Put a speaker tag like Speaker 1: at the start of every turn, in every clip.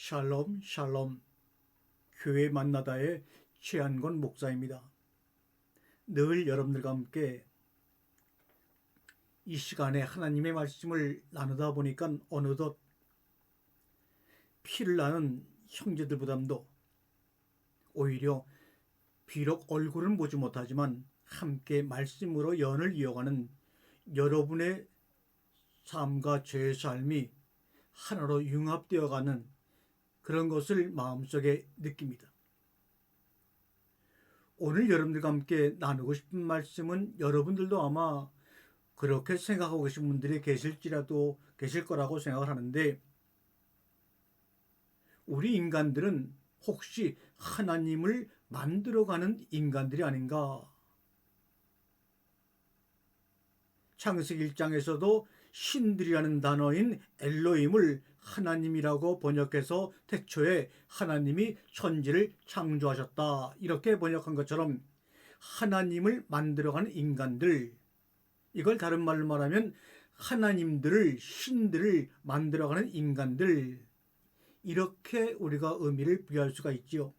Speaker 1: 샬롬 샬롬. 교회 만나다의 최한권 목사입니다. 늘 여러분들과 함께 이 시간에 하나님의 말씀을 나누다 보니까 어느덧 피를 나는 형제들보다도 오히려 비록 얼굴은 보지 못하지만 함께 말씀으로 연을 이어가는 여러분의 삶과 제 삶이 하나로 융합되어가는 그런 것을 마음속에 느낍니다. 오늘 여러분들과 함께 나누고 싶은 말씀은 여러분들도 아마 그렇게 생각하고 계신 분들이 계실 거라고 생각을 하는데, 우리 인간들은 혹시 하나님을 만들어가는 인간들이 아닌가? 창세기 1장에서도 신들이라는 단어인 엘로힘을 하나님이라고 번역해서 태초에 하나님이 천지를 창조하셨다 이렇게 번역한 것처럼 하나님을 만들어가는 인간들, 이걸 다른 말로 말하면 하나님들을, 신들을 만들어가는 인간들, 이렇게 우리가 의미를 부여할 수가 있지요.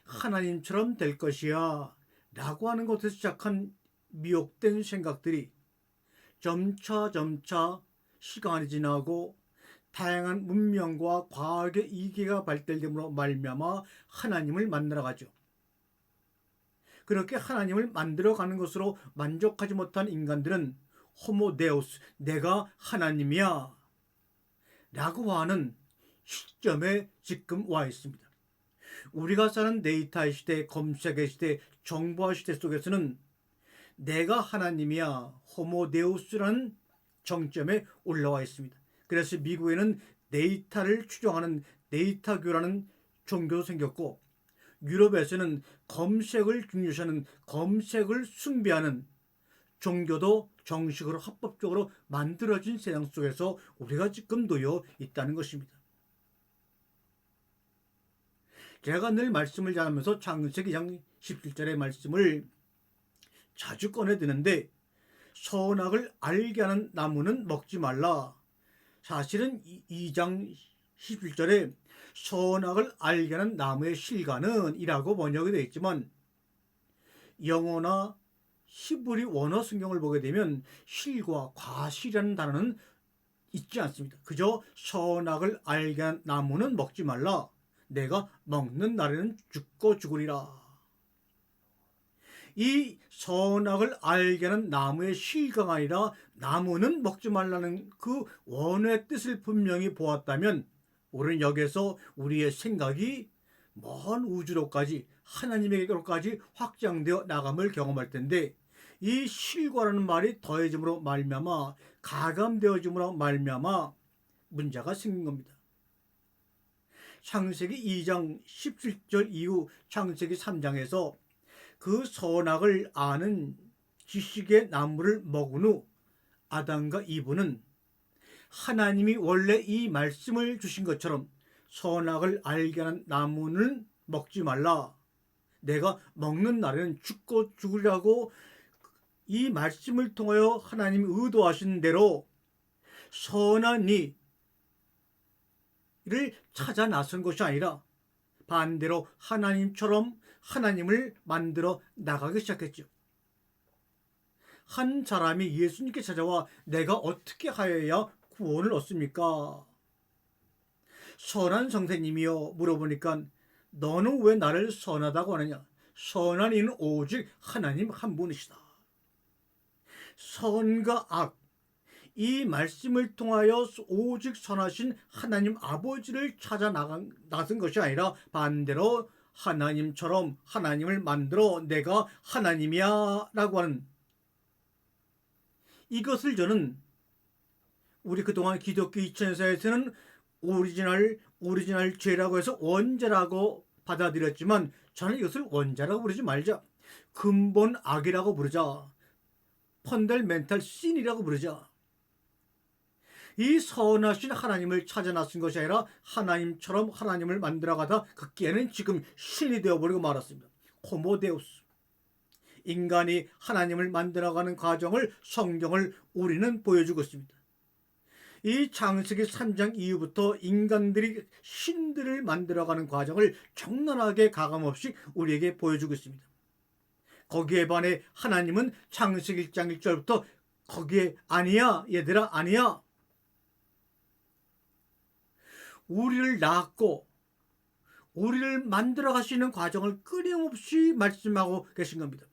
Speaker 1: 하나님처럼 될 것이야 라고 하는 것에서 시작한 미혹된 생각들이 점차 시간이 지나고 다양한 문명과 과학의 이기가 발달됨으로 말미암아 하나님을 만들어가죠. 그렇게 하나님을 만들어가는 것으로 만족하지 못한 인간들은 호모데우스, 내가 하나님이야 라고 하는 시점에 지금 와 있습니다. 우리가 사는 데이터 시대, 검색의 시대, 정보화 시대 속에서는 내가 하나님이야, 호모데우스라는 정점에 올라와 있습니다. 그래서 미국에는 데이터를 추종하는 데이터교라는 종교도 생겼고, 유럽에서는 검색을 중요시하는, 검색을 숭배하는 종교도 정식으로 합법적으로 만들어진 세상 속에서 우리가 지금 놓여 있다는 것입니다. 제가 늘 말씀을 전하면서 창세기 2장 17절의 말씀을 자주 꺼내드는데, 선악을 알게 하는 나무는 먹지 말라. 사실은 2장 11절에 선악을 알게 하는 나무의 실과는 이라고 번역이 되어 있지만, 영어나 히브리 원어 성경을 보게 되면 실과, 과실이라는 단어는 있지 않습니다. 그저 선악을 알게 한 나무는 먹지 말라. 내가 먹는 날에는 죽고 죽으리라. 이 선악을 알게 하는 나무의 실과가 아니라 나무는 먹지 말라는 그 원어의 뜻을 분명히 보았다면, 우리는 여기서 우리의 생각이 먼 우주로까지, 하나님에게로까지 확장되어 나감을 경험할 텐데, 이 실과라는 말이 더해짐으로 말미암아, 가감되어짐으로 말미암아 문제가 생긴 겁니다. 창세기 2장 17절 이후 창세기 3장에서 그 선악을 아는 지식의 나무를 먹은 후 아담과 이브는 하나님이 원래 이 말씀을 주신 것처럼 선악을 알게 하는 나무는 먹지 말라. 내가 먹는 날에는 죽고 죽으리라고 이 말씀을 통하여 하나님이 의도하신 대로 선한 이를 찾아 나선 것이 아니라 반대로 하나님처럼 하나님을 만들어 나가기 시작했죠. 한 사람이 예수님께 찾아와 내가 어떻게 하여야 구원을 얻습니까? 선한 선생님이여 물어보니까 너는 왜 나를 선하다고 하느냐? 선한 이는 오직 하나님 한 분이시다. 선과 악, 이 말씀을 통하여 오직 선하신 하나님 아버지를 찾아 나선 것이 아니라 반대로 하나님처럼 하나님을 만들어 내가 하나님이야 라고 하는, 이것을 저는 우리 그동안 기독교 2000세에서는 오리지널 죄라고 해서 원죄라고 받아들였지만, 저는 이것을 원죄라고 부르지 말자, 근본 악이라고 부르자, 펀들멘탈 신이라고 부르자. 이 선하신 하나님을 찾아 나선 것이 아니라 하나님처럼 하나님을 만들어가다 그 깨는 지금 신이 되어버리고 말았습니다. 호모데우스. 인간이 하나님을 만들어가는 과정을 성경을 우리는 보여주고 있습니다. 이 창세기 3장 이후부터 인간들이 신들을 만들어가는 과정을 적나라하게 가감없이 우리에게 보여주고 있습니다. 거기에 반해 하나님은 창세기 1장 1절부터 거기에 아니야 얘들아 아니야, 우리를 낳았고 우리를 만들어 가시는 과정을 끊임없이 말씀하고 계신 겁니다.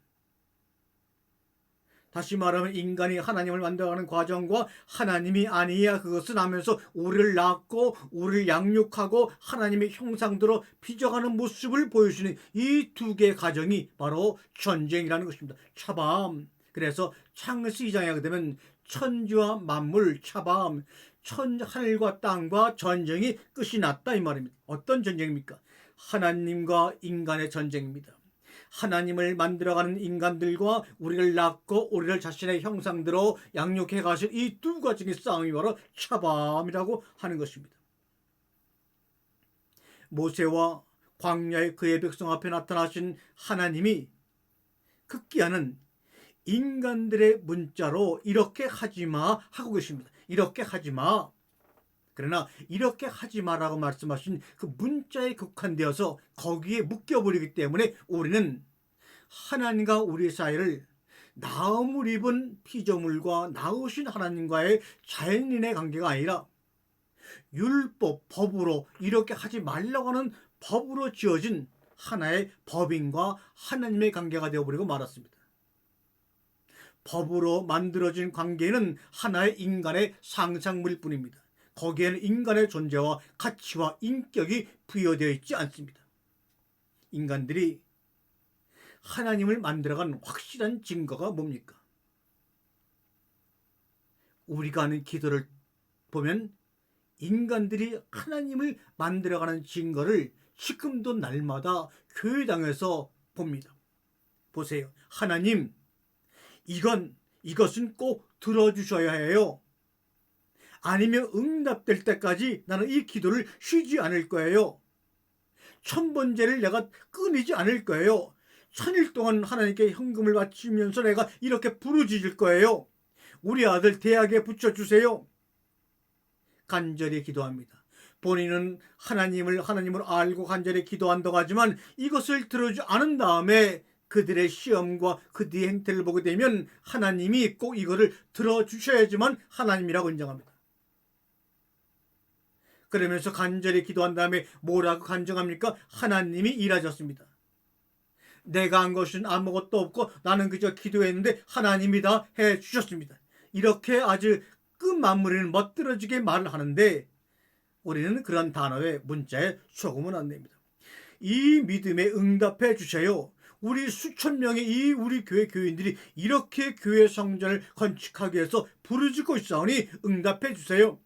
Speaker 1: 다시 말하면 인간이 하나님을 만들어가는 과정과 하나님이 아니야 그것은 하면서 우리를 낳고 우리를 양육하고 하나님의 형상대로 빚어가는 모습을 보여주는 이 두 개의 과정이 바로 전쟁이라는 것입니다. 차밤. 그래서 창세기 2장에 하게 되면 천지와 만물 차밤, 하늘과 땅과 전쟁이 끝이 났다 이 말입니다. 어떤 전쟁입니까? 하나님과 인간의 전쟁입니다. 하나님을 만들어가는 인간들과 우리를 낳고 우리를 자신의 형상대로 양육해 가신 이 두 가지의 싸움이 바로 차밤이라고 하는 것입니다. 모세와 광야의 그의 백성 앞에 나타나신 하나님이 급기야는 인간들의 문자로 이렇게 하지마 하고 계십니다. 이렇게 하지마. 그러나 이렇게 하지마라고 말씀하신 그 문자에 국한되어서 거기에 묶여버리기 때문에 우리는 하나님과 우리 사이를 나음을 입은 피조물과 낳으신 하나님과의 자연인의 관계가 아니라 율법, 법으로 이렇게 하지 말라고 하는 법으로 지어진 하나의 법인과 하나님의 관계가 되어버리고 말았습니다. 법으로 만들어진 관계는 하나의 인간의 상상물일 뿐입니다. 거기에는 인간의 존재와 가치와 인격이 부여되어 있지 않습니다. 인간들이 하나님을 만들어간 확실한 증거가 뭡니까? 우리가 하는 기도를 보면 인간들이 하나님을 만들어가는 증거를 지금도 날마다 교회당에서 봅니다. 보세요. 하나님, 이것은 꼭 들어주셔야 해요. 아니면 응답될 때까지 나는 이 기도를 쉬지 않을 거예요. 1000번째를 내가 끊이지 않을 거예요. 1000일 동안 하나님께 헌금을 바치면서 내가 이렇게 부르짖을 거예요. 우리 아들 대학에 붙여주세요. 간절히 기도합니다. 본인은 하나님을 알고 간절히 기도한다고 하지만 이것을 들어주지 않은 다음에 그들의 시험과 그 뒤의 행태를 보게 되면 하나님이 꼭 이거를 들어주셔야지만 하나님이라고 인정합니다. 그러면서 간절히 기도한 다음에 뭐라고 간증합니까? 하나님이 일하셨습니다. 내가 한 것은 아무것도 없고 나는 그저 기도했는데 하나님이 다 해주셨습니다. 이렇게 아주 끝마무리는 멋들어지게 말을 하는데 우리는 그런 단어의 문자에 속으면 안 됩니다. 이 믿음에 응답해 주세요. 우리 수천 명의 우리 교회 교인들이 이렇게 교회 성전을 건축하기 위해서 부르짖고 있사오니 응답해 주세요.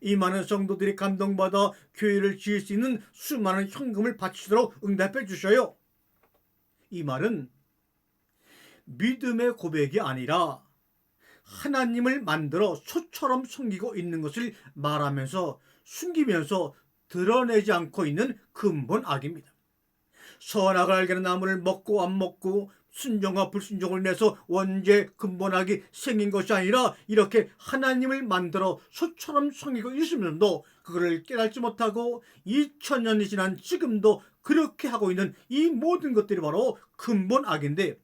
Speaker 1: 이 많은 성도들이 감동받아 교회를 지을 수 있는 수많은 현금을 바치도록 응답해 주셔요. 이 말은 믿음의 고백이 아니라 하나님을 만들어 소처럼 섬기고 있는 것을 말하면서 숨기면서 드러내지 않고 있는 근본 악입니다. 선악을 알게 하는 나무를 먹고 안 먹고 순종과 불순종을 내서 원죄 근본악이 생긴 것이 아니라 이렇게 하나님을 만들어 소처럼 섬기고 있으면서도 그거를 깨닫지 못하고 2000년이 지난 지금도 그렇게 하고 있는 이 모든 것들이 바로 근본 악인데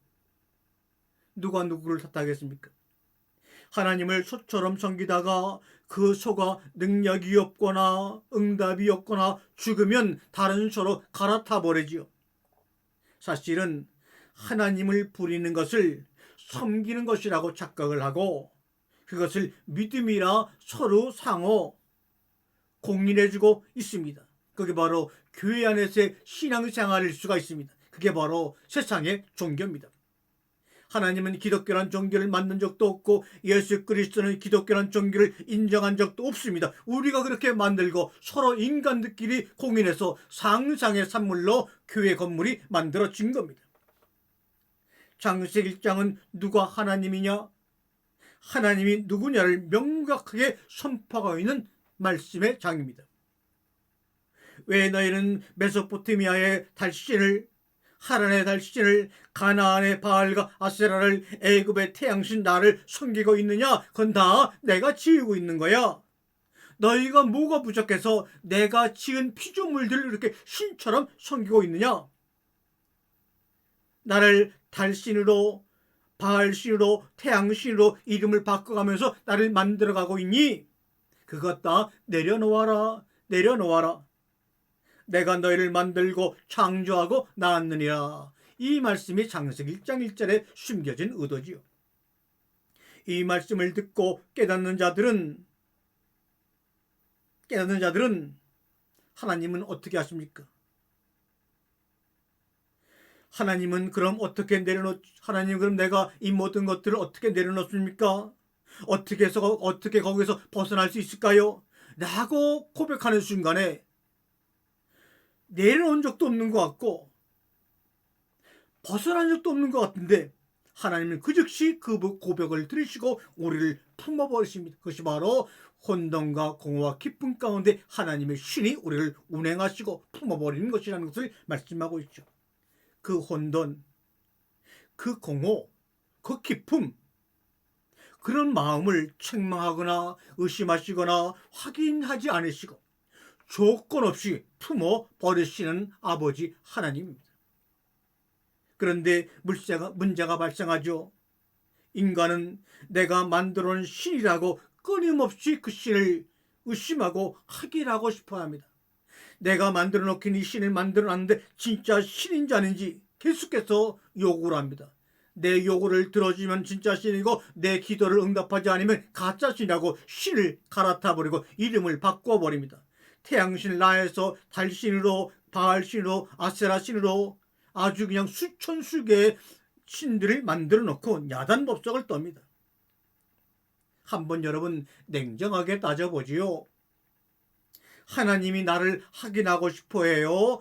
Speaker 1: 누가 누구를 탓하겠습니까? 하나님을 소처럼 섬기다가 그 소가 능력이 없거나 응답이 없거나 죽으면 다른 소로 갈아타 버리지요. 사실은 하나님을 부리는 것을 섬기는 것이라고 착각을 하고 그것을 믿음이라 서로 상호 공인해주고 있습니다. 그게 바로 교회 안에서의 신앙생활일 수가 있습니다. 그게 바로 세상의 종교입니다. 하나님은 기독교란 종교를 만든 적도 없고 예수 그리스도는 기독교란 종교를 인정한 적도 없습니다. 우리가 그렇게 만들고 서로 인간들끼리 공인해서 상상의 산물로 교회 건물이 만들어진 겁니다. 창세기 1장은 누가 하나님이냐? 하나님이 누구냐를 명확하게 선포하고 있는 말씀의 장입니다. 왜 너희는 메소포타미아의 달신을 하란의 달신을, 가나안의 바알과 아세라를, 애굽의 태양신 나를 섬기고 있느냐? 그건 다 내가 지으고 있는 거야. 너희가 뭐가 부족해서 내가 지은 피조물들을 이렇게 신처럼 섬기고 있느냐? 나를 달신으로, 바알신으로, 태양신으로 이름을 바꿔가면서 나를 만들어가고 있니? 그것 다 내려놓아라. 내려놓아라. 내가 너희를 만들고 창조하고 낳았느니라. 이 말씀이 창세기 1장 1절에 숨겨진 의도지요. 이 말씀을 듣고 깨닫는 자들은 하나님은 어떻게 하십니까? 하나님은 그럼 하나님 그럼 내가 이 모든 것들을 어떻게 내려놓습니까? 어떻게 거기서 벗어날 수 있을까요? 라고 고백하는 순간에 내려놓은 적도 없는 것 같고 벗어난 적도 없는 것 같은데 하나님은 그 즉시 그 고백을 들으시고 우리를 품어버리십니다. 그것이 바로 혼돈과 공허와 기쁨 가운데 하나님의 신이 우리를 운행하시고 품어버리는 것이라는 것을 말씀하고 있죠. 그 혼돈, 그 공허, 그 기쁨, 그런 마음을 책망하거나 의심하시거나 확인하지 않으시고 조건 없이 품어버리시는 아버지 하나님입니다. 그런데 문제가 발생하죠. 인간은 내가 만들어 놓은 신이라고 끊임없이 그 신을 의심하고 확인하고 싶어 합니다. 내가 만들어 놓긴 이 신을 만들어 놨는데 진짜 신인지 아닌지 계속해서 요구를 합니다. 내 요구를 들어주면 진짜 신이고 내 기도를 응답하지 않으면 가짜 신이라고 신을 갈아타버리고 이름을 바꿔버립니다. 태양신을 나에서 달신으로, 바알신으로, 아세라신으로 아주 그냥 수천 수개의 신들을 만들어 놓고 야단법석을 떱니다. 한번 여러분 냉정하게 따져보지요. 하나님이 나를 확인하고 싶어해요?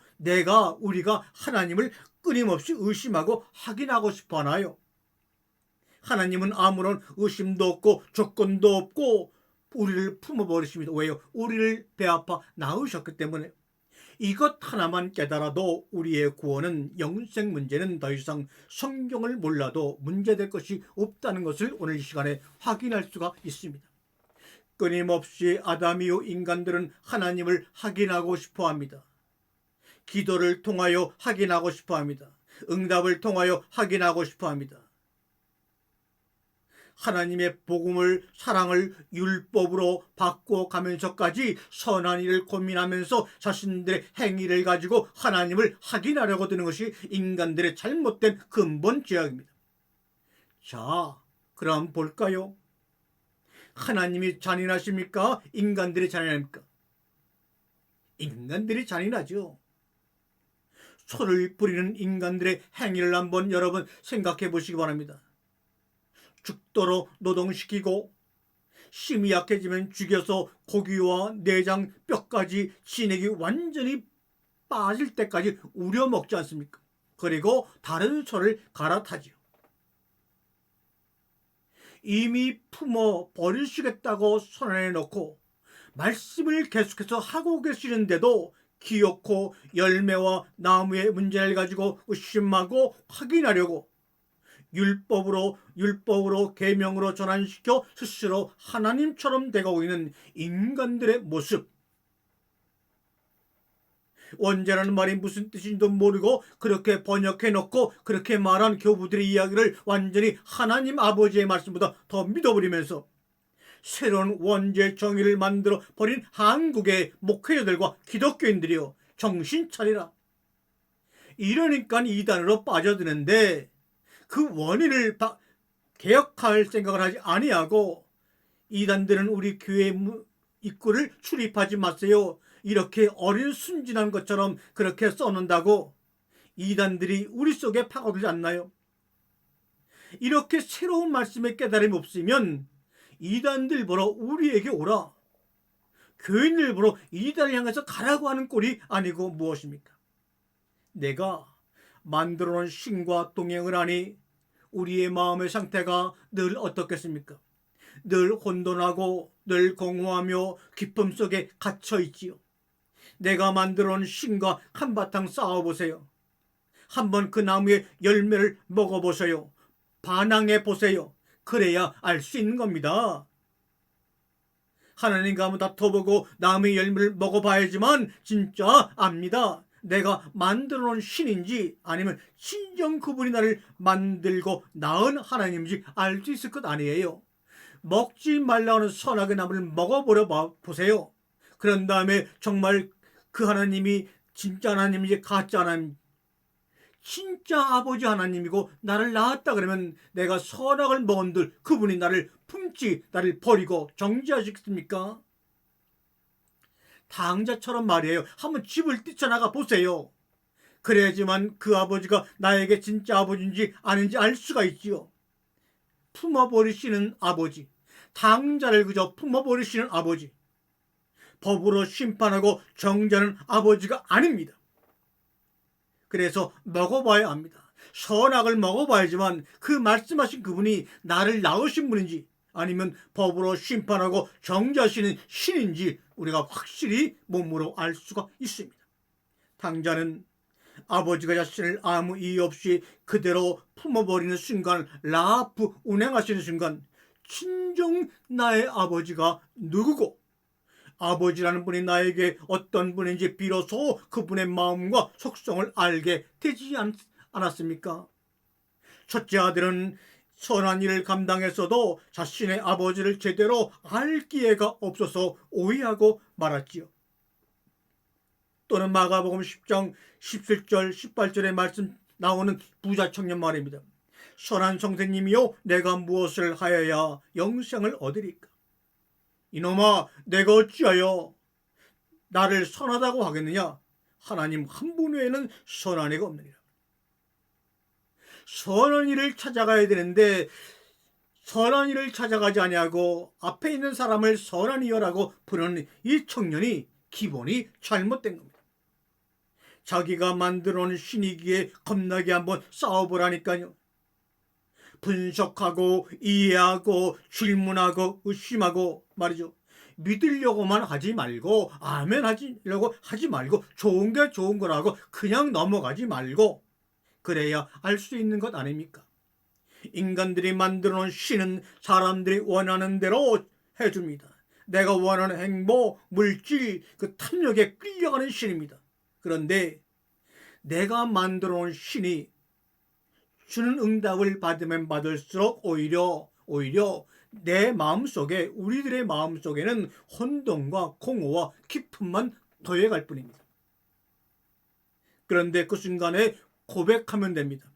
Speaker 1: 우리가 하나님을 끊임없이 의심하고 확인하고 싶어 하나요? 하나님은 아무런 의심도 없고 조건도 없고 우리를 품어버리십니다. 왜요? 우리를 배 아파 낳으셨기 때문에. 이것 하나만 깨달아도 우리의 구원은, 영생 문제는 더 이상 성경을 몰라도 문제될 것이 없다는 것을 오늘 이 시간에 확인할 수가 있습니다. 끊임없이 아담이요 인간들은 하나님을 확인하고 싶어합니다. 기도를 통하여 확인하고 싶어합니다. 응답을 통하여 확인하고 싶어합니다. 하나님의 복음을, 사랑을 율법으로 바꿔가면서까지 선한 일을 고민하면서 자신들의 행위를 가지고 하나님을 확인하려고 드는 것이 인간들의 잘못된 근본 죄악입니다. 자, 그럼 볼까요? 하나님이 잔인하십니까? 인간들이 잔인합니까? 인간들이 잔인하죠. 소를 부리는 인간들의 행위를 한번 여러분 생각해 보시기 바랍니다. 죽도록 노동시키고 심이 약해지면 죽여서 고기와 내장, 뼈까지 진액이 완전히 빠질 때까지 우려먹지 않습니까? 그리고 다른 소를 갈아타지요. 이미 품어 버리시겠다고 선언해놓고 말씀을 계속해서 하고 계시는데도 기어코 열매와 나무의 문제를 가지고 의심하고 확인하려고 율법으로 계명으로 전환시켜 스스로 하나님처럼 되고 있는 인간들의 모습. 원죄라는 말이 무슨 뜻인지도 모르고 그렇게 번역해놓고 그렇게 말한 교부들의 이야기를 완전히 하나님 아버지의 말씀보다 더 믿어버리면서 새로운 원죄 정의를 만들어 버린 한국의 목회자들과 기독교인들이요, 정신 차리라. 이러니까 이단으로 빠져드는데 그 원인을 개혁할 생각을 하지 아니하고 이단들은 우리 교회 입구를 출입하지 마세요, 이렇게 어린 순진한 것처럼 그렇게 써놓는다고 이단들이 우리 속에 파고들지 않나요? 이렇게 새로운 말씀의 깨달음이 없으면 이단들 보러 우리에게 오라, 교인들 보러 이단을 향해서 가라고 하는 꼴이 아니고 무엇입니까? 내가 만들어 놓은 신과 동행을 하니 우리의 마음의 상태가 늘 어떻겠습니까? 늘 혼돈하고 늘 공허하며 기쁨 속에 갇혀 있지요. 내가 만들어 놓은 신과 한바탕 싸워보세요. 한번 그 나무의 열매를 먹어보세요. 반항해 보세요. 그래야 알 수 있는 겁니다. 하나님과 한번 다퉈보고 나무의 열매를 먹어봐야지만 진짜 압니다. 내가 만들어 놓은 신인지 아니면 진정 그분이 나를 만들고 낳은 하나님인지 알 수 있을 것 아니에요. 먹지 말라는 선악의 나무를 먹어보려 보세요. 그런 다음에 정말 그 하나님이 진짜 하나님인지 가짜 하나님, 진짜 아버지 하나님이고 나를 낳았다 그러면 내가 선악을 먹은들 그분이 나를 품지, 나를 버리고 정죄하시겠습니까? 당자처럼 말이에요. 한번 집을 뛰쳐나가 보세요. 그래야지만 그 아버지가 나에게 진짜 아버지인지 아닌지 알 수가 있지요. 품어버리시는 아버지, 당자를 그저 품어버리시는 아버지, 법으로 심판하고 정죄하는 아버지가 아닙니다. 그래서 먹어봐야 합니다. 선악을 먹어봐야지만 그 말씀하신 그분이 나를 낳으신 분인지 아니면 법으로 심판하고 정죄하시는 신인지 우리가 확실히 몸으로 알 수가 있습니다. 당자는 아버지가 자신을 아무 이유 없이 그대로 품어버리는 순간, 라프 운행하시는 순간 진정 나의 아버지가 누구고 아버지라는 분이 나에게 어떤 분인지 비로소 그분의 마음과 속성을 알게 되지 않았습니까? 첫째 아들은 선한 일을 감당했어도 자신의 아버지를 제대로 알 기회가 없어서 오해하고 말았지요. 또는 마가복음 10장 17절 18절의 말씀 나오는 부자 청년 말입니다. 선한 선생님이요 내가 무엇을 하여야 영생을 얻으리까? 이놈아 내가 어찌하여 나를 선하다고 하겠느냐? 하나님 한 분 외에는 선한 이가 없느니라. 선한 일을 찾아가야 되는데 선한 일을 찾아가지 아니하고 앞에 있는 사람을 선한 이여라고 부르는 이 청년이 기본이 잘못된 겁니다. 자기가 만들어 놓은 신이기에 겁나게 한번 싸워보라니까요. 분석하고 이해하고 질문하고 의심하고 말이죠. 믿으려고만 하지 말고 아멘 하려고 하지 말고 좋은 게 좋은 거라고 그냥 넘어가지 말고 그래야 알 수 있는 것 아닙니까? 인간들이 만들어 놓은 신은 사람들이 원하는 대로 해줍니다. 내가 원하는 행복, 물질, 그 탐욕에 끌려가는 신입니다. 그런데 내가 만들어 놓은 신이 주는 응답을 받으면 받을수록 오히려 내 마음속에 우리들의 마음속에는 혼돈과 공허와 기쁨만 더해갈 뿐입니다. 그런데 그 순간에 고백하면 됩니다.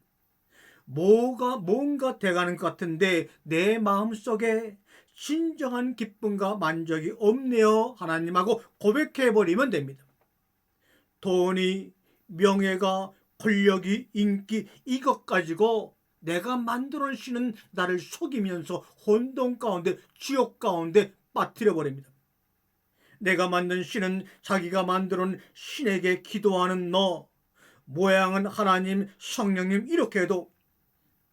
Speaker 1: 뭔가 돼가는 것 같은데 내 마음속에 진정한 기쁨과 만족이 없네요 하나님하고 고백해버리면 됩니다. 돈이, 명예가, 권력이, 인기 이것 가지고 내가 만들어 신은 나를 속이면서 혼돈 가운데 지옥 가운데 빠뜨려 버립니다. 내가 만든 신은 자기가 만들어 놓은 신에게 기도하는 너, 모양은 하나님, 성령님 이렇게 해도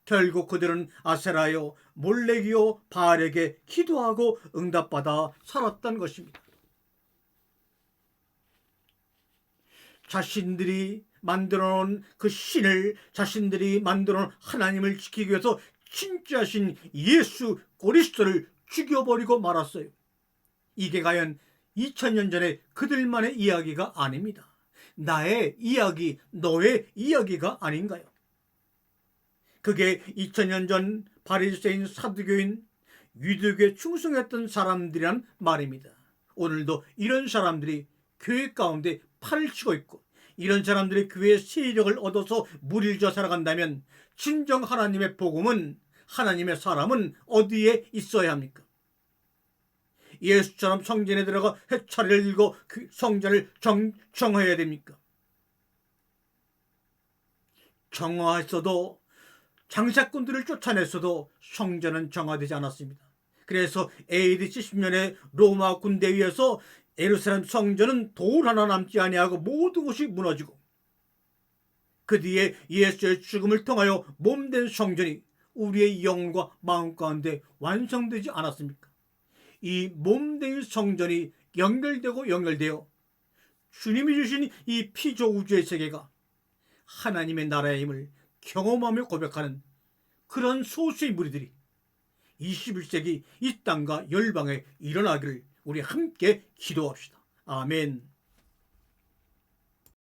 Speaker 1: 결국 그들은 아세라요, 몰렉이요, 바알에게 기도하고 응답받아 살았던 것입니다. 자신들이 만들어 놓은 그 신을, 자신들이 만들어 놓은 하나님을 지키기 위해서 진짜 신 예수 그리스도를 죽여버리고 말았어요. 이게 과연 2000년 전에 그들만의 이야기가 아닙니다. 나의 이야기, 너의 이야기가 아닌가요? 그게 2000년 전 바리새인, 사두교인, 유대교에 충성했던 사람들이란 말입니다. 오늘도 이런 사람들이 교회 가운데 팔을 치고 있고 이런 사람들이 교회의 세력을 얻어서 무리져 살아간다면 진정 하나님의 복음은, 하나님의 사람은 어디에 있어야 합니까? 예수처럼 성전에 들어가 해차를 들고 그 성전을 정화해야 됩니까? 정화했어도, 장사꾼들을 쫓아냈어도 성전은 정화되지 않았습니다. 그래서 AD 70년에 로마 군대에 의해서 예루살렘 성전은 돌 하나 남지 아니하고 모든 곳이 무너지고 그 뒤에 예수의 죽음을 통하여 몸된 성전이 우리의 영과 마음 가운데 완성되지 않았습니까? 이 몸된 성전이 연결되어 주님이 주신 이 피조 우주의 세계가 하나님의 나라의 힘을 경험하며 고백하는 그런 소수의 무리들이 21세기 이 땅과 열방에 일어나기를 우리 함께 기도합시다. 아멘.